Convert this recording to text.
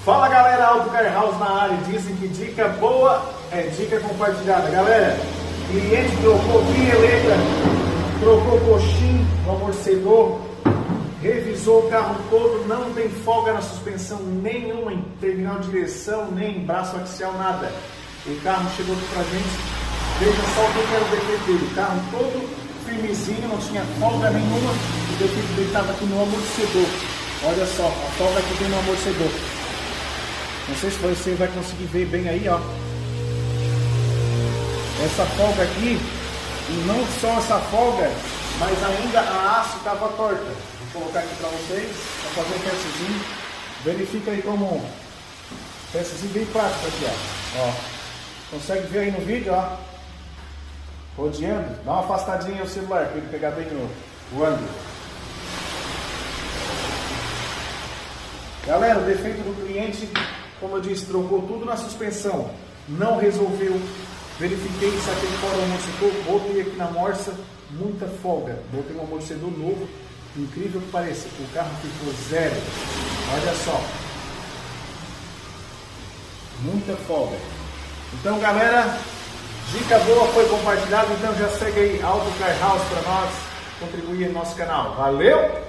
Fala galera, Auto Car House na área. Dizem que dica boa é dica compartilhada. Galera, cliente trocou vinheleta, trocou coxim no amortecedor, revisou o carro todo, não tem folga na suspensão nenhuma, em terminal de direção, nem em braço axial, nada. O carro chegou aqui pra gente, veja só o que era o defeito dele. O carro todo firmezinho, não tinha folga nenhuma, o defeito dele estava aqui no amortecedor. Olha só, a folga que tem no amortecedor. Não sei se você vai conseguir ver bem aí, ó. Essa folga aqui, e não só essa folga, mas ainda a haste estava torta. Vou colocar aqui para vocês, para fazer um testezinho. Verifica aí como um testezinho bem prático aqui, ó. Consegue ver aí no vídeo, ó. Rodeando. Dá uma afastadinha aí o celular para ele pegar bem o ângulo. Galera, o defeito do cliente, como eu disse, trocou tudo na suspensão, não resolveu. Verifiquei se aquele fora o amortecedor, botei aqui na morsa, muita folga. Botei um amortecedor novo, incrível que pareça, o carro ficou zero. Olha só, muita folga. Então galera, dica boa foi compartilhada, então já segue aí Auto Car House para nós contribuir no nosso canal. Valeu!